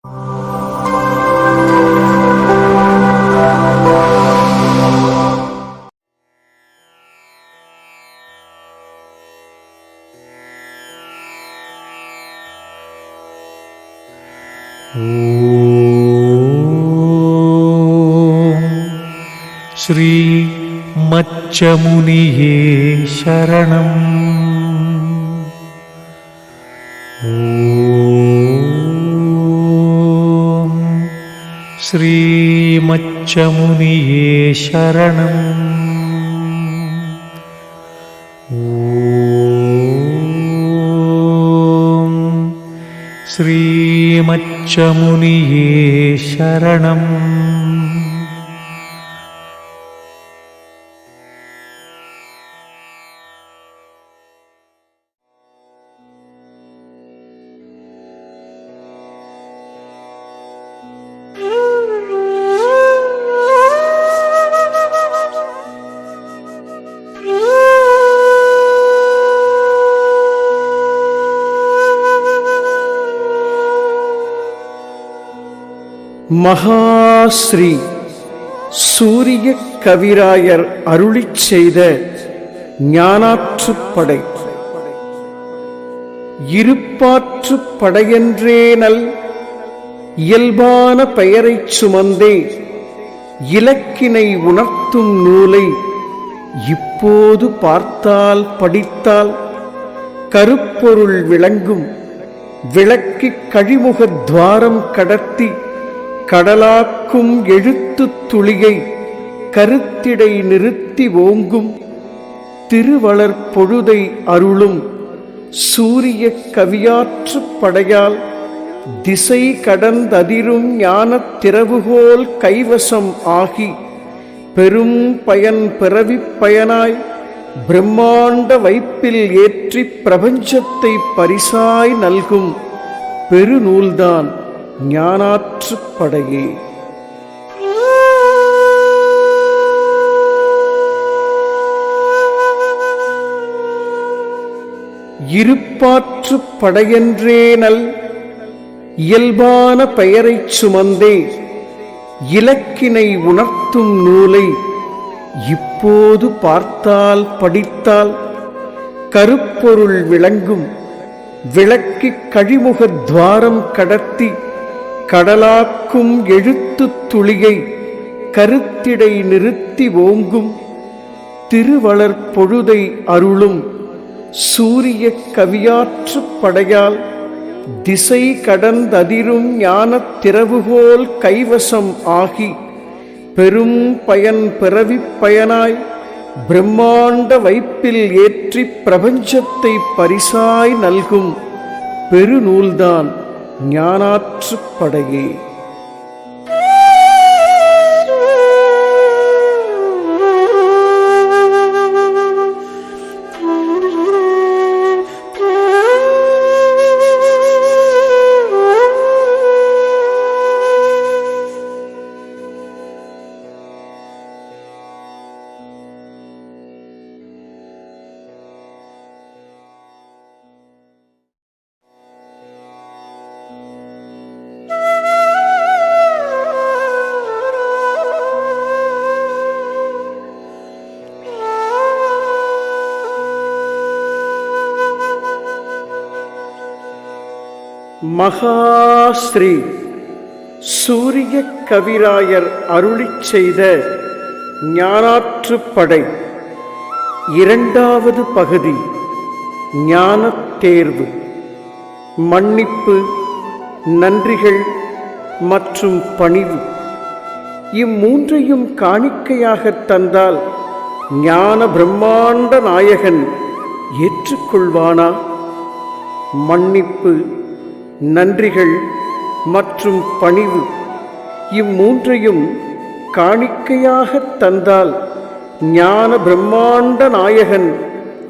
ஸ்ரீ மச்சமுனியே சரணம். ஓம் ஸ்ரீ மச்சமுனியே சரணம். ஓம் ஸ்ரீ மச்சமுனியே சரணம். மகாஸ்ரீ சூரிய கவிராயர் அருளிச் செய்த ஞானாற்றுப்படை. இருப்பாற்றுப் படையென்றே நல் இயல்பான பெயரைச் சுமந்தே இலக்கினை உணர்த்தும் நூலை இப்போது பார்த்தால் படித்தால் கருப்பொருள் விளங்கும். விளக்கிக் கழிமுகத் துவாரம் கடத்தி கடலாக்கும் எழுத்துத் துளியை கருத்திடை நிறுத்தி ஓங்கும். திருவளர் பொழுதை அருளும் சூரிய கவியாற்றுப் படையால் திசை கடந்ததிரும் ஞானத் திறவுகோல் கைவசம் ஆகி பெரும் பயன் பிறவிப் பயனாய் பிரம்மாண்ட வைப்பில் ஏற்றி பிரபஞ்சத்தை பரிசாய் நல்கும் பெருநூல்தான் ஞானாற்றுப்படையே. இருப்பாற்றுப் படையென்றே நல் இயல்பான பெயரைச் சுமந்தே இலக்கினை உணர்த்தும் நூலை இப்போது பார்த்தால் படித்தால் கருப்பொருள் விளங்கும். விளக்கிக் கழிமுகத் துவாரம் கடத்தி கடலாக்கும் எழுத்துத் துளியை கருத்திடை நிறுத்தி ஓங்கும். திருவளர் பொழுதை அருளும் சூரிய கவியாற்றுப் படையால் திசை கடந்ததிரும் ஞானத் திறவுகோல் கைவசம் ஆகி பெரும் பயன் பிறவிப் பயனாய் பிரம்மாண்ட வைப்பில் ஏற்றி பிரபஞ்சத்தை பரிசாய் நல்கும் பெருநூல்தான் ஞானாற்றுப்படையே. மகாஸ்ரீ சூரிய கவிராயர் அருளிச் செய்த ஞானாற்றுப்படை இரண்டாவது பகுதி. ஞானத் தேர்வு. மன்னிப்பு, நன்றிகள் மற்றும் பணிவு இம்மூன்றையும் காணிக்கையாகத் தந்தால் ஞான பிரம்மாண்ட நாயகன் ஏற்றுக்கொள்வானா? மன்னிப்பு, நன்றிகள் மற்றும் பணிவு இம்மூன்றையும் காணிக்கையாகத் தந்தால் ஞான பிரம்மாண்ட நாயகன்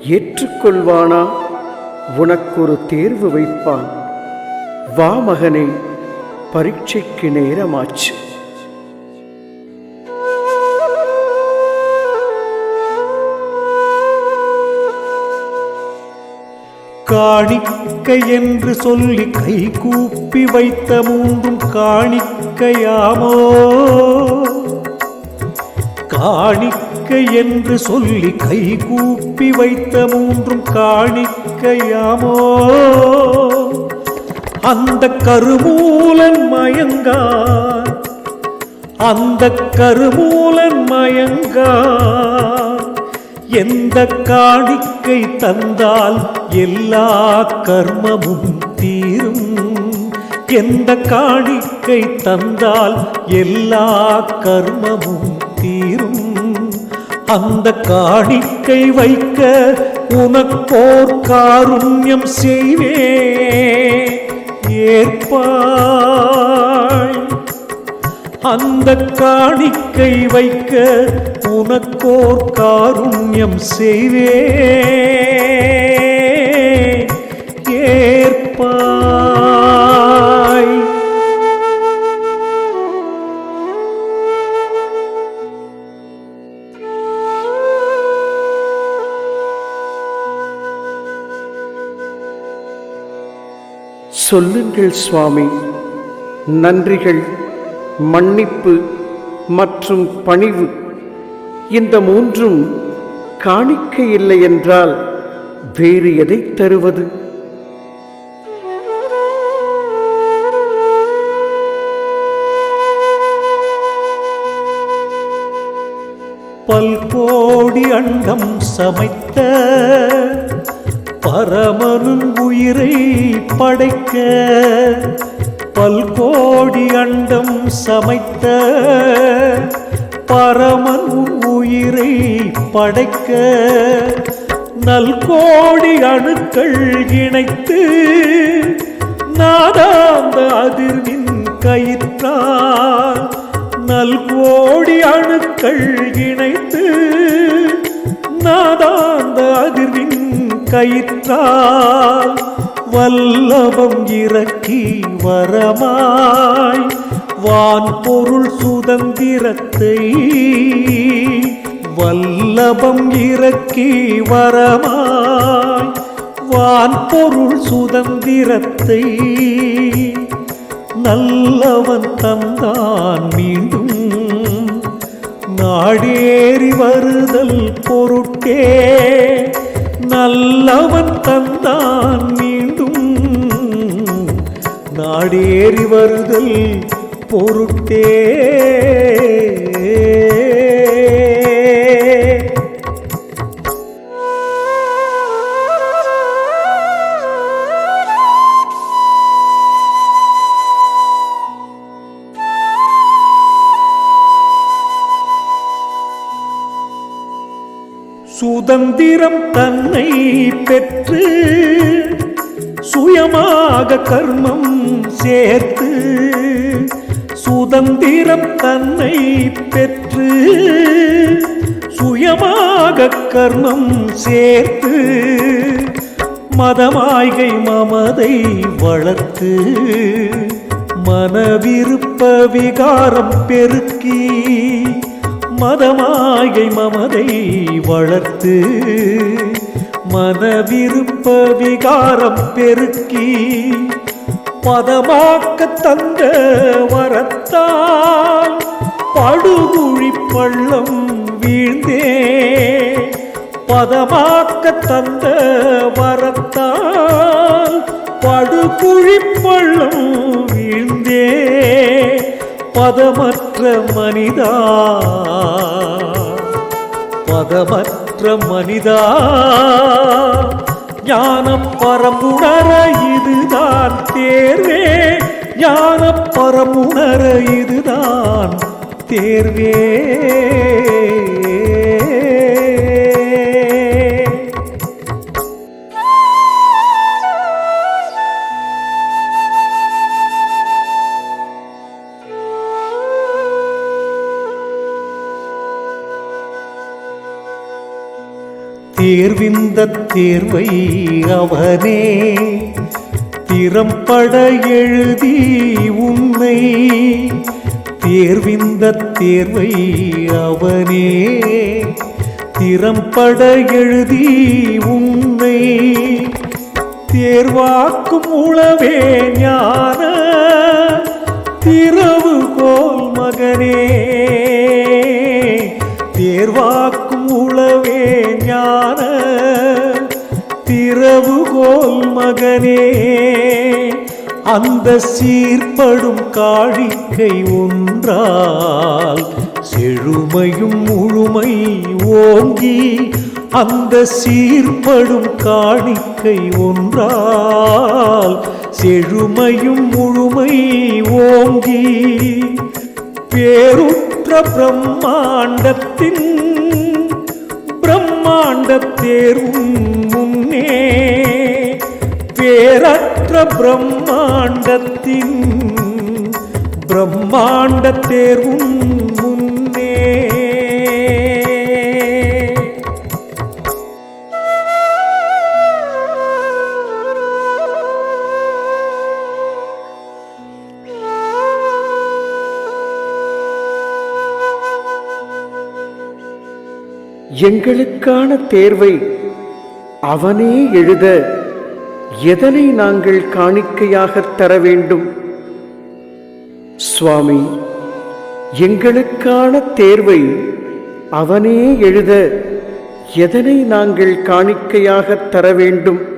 ஏற்றுக்கொள்வானா? உனக்கொரு தேர்வு வைப்பான். வா மகனே, பரீட்சைக்கு நேரமாச்சு. காணிக்கை என்று சொல்லி கை கூப்பி வைத்த மூன்றும் காணிக்கையாமோ? காணிக்கை என்று சொல்லி கை கூப்பி வைத்த மூன்றும் காணிக்கையாமோ? அந்த கருமூலன் மயங்கான், அந்த கருமூலன் மயங்கான். எந்த காணிக்கை தந்தால் எல்லா கர்மமும் தீரும்? எந்த காணிக்கை தந்தால் எல்லா கர்மமும் தீரும்? அந்த காணிக்கை வைக்க உனக்கோர் காருண்யம் செய்வே, ஏற்பாய். அந்த காணிக்கை வைக்க உனக்கோர் காருண்யம் செய்வே, ஏற்பாய். சொல்லுங்கள் சுவாமி, நன்றிகள், மன்னிப்பு மற்றும் பணிவு இந்த மூன்றும் காணிக்கை இல்லை என்றால் வேறு எதை தருவது? பல்கோடி அண்டம் சமைத்த பரமனும் உயிரை படைக்க, பல்கோடி அண்டம் சமைத்த பரமன் உயிரை படைக்க, நல்கோடி அணுக்கள் இணைத்து நாதாந்த அதிர்வின் கயிற்றால், நல்கோடி அணுக்கள் இணைத்து நாதாந்த அதிர்வின் கயிற்றால், வல்லபம் இறக்கி வரமாய் வான்பொருள் சுதந்திரத்தை, வல்லபம் இறக்கி வரமாய் வான்பொருள் சுதந்திரத்தை, நல்லவன் தந்தான் மீண்டும் நாடேறி வருதல் பொருட்டே, நல்லவன் தந்தான் மீண்டும் நாடேறி வருதல் பொருட்டே. சுதந்திரம் தன்னை பெற்று சுயமாக கர்மம் சேர்த்து, சுதந்திரம் தன்னை பெற்று சுயமாக கர்மம் சேர்த்து, மதமாய்கை மமதை வளர்த்து மனவிருப்ப விகாரம் பெருக்கி, மதமாயை மமதை வளர்த்து மனவிருப்ப விகாரம் பெருக்கி, பதமாக்க தந்த வரத்தால் படுகுழி பள்ளம் வீழ்ந்தே, பதமாக்க தந்த வரத்தால் படுகுழி பள்ளம் வீழ்ந்தே, பதமற்ற மனிதா, பதமற்ற மனிதா, ஞானம் பரமுணர இதுதான் தேர்வே, ஞானம் பரமுணர இதுதான் தேர்வே. தேர்விந்த தேர்வை அவனே திறம்பட எழுதி உன்னை, தேர்விந்த தேர்வை அவனே திறம்பட எழுதி உன்னை, தேர்வாக்கும் உளவே ஞான திறவுகோல் மகனே, தேர்வாக்கும் உளவே ஞான திறவுகோல் மகனே. அந்த சீர்படும் காணிக்கை ஒன்றால் செழுமையும் முழுமை ஓங்கி, அந்த சீர்படும் காணிக்கை ஒன்றால் செழுமையும் முழுமை ஓங்கி, பேருற்ற பிரம்மாண்டத்தின் பிரம்மாண்ட தேர்வும் முன்னே, பேரற்ற பிரம்மாண்டத்தின் பிரம்மாண்ட தேர்வும் முன்னே. எங்களுக்கான தேர்வை அவனே எழுத எதனை நாங்கள் காணிக்கையாகத் தர வேண்டும்? சுவாமி, எங்களுக்கான தேர்வை அவனே எழுத எதனை நாங்கள் காணிக்கையாகத் தர வேண்டும்?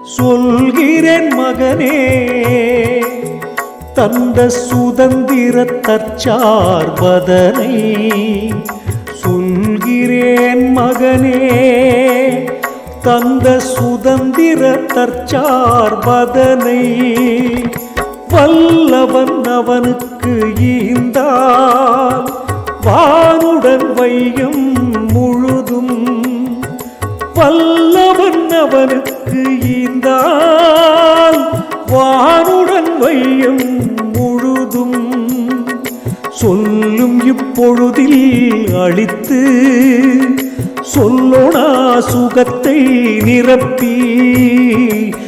சொல்கிறேன் மகனே, தந்த சுதந்திர தற்சார்பதனை. சொல்கிறேன் மகனே, தந்த சுதந்திர தற்சார்பதனை. வல்லவன் அவனுக்கு ஈந்தால் வானுடன் வையம் முழுதும், வல்லவன் அவனுக்கு ஈந்தால் வானுடன் வையம் முழுதும். சொல்லும் இப்பொழுதில் அளித்து சொல்லோனா சுகத்தை நிரப்பி,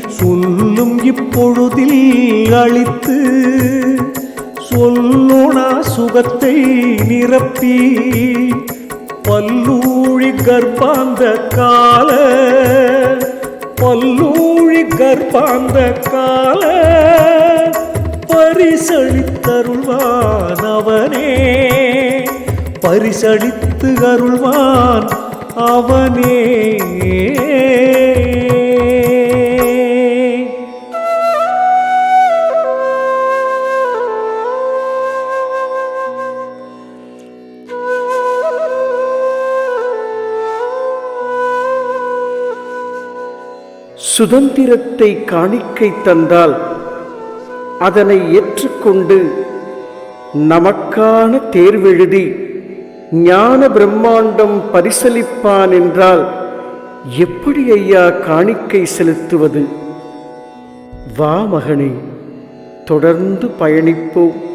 சொல்லும் இப்பொழுதில் அளித்து சொல்லோனா சுகத்தை நிரப்பி, பல்லூழி கர்ப்பாந்த கால பல்லூழி கர்ப்பாந்த கால பரிசளித்தருள்வான் அவனே, பரிசளித்து அருள்வான் அவனே. சுதந்திரத்தை காணிக்கை தந்தால் அதனை ஏற்றுக்கொண்டு நமக்கான தேர்வெழுதி ஞான பிரம்மாண்டம் பரிசளிப்பான் என்றால் எப்படி ஐயா காணிக்கை செலுத்துவது? வா மகனே, தொடர்ந்து பயணிப்போம்.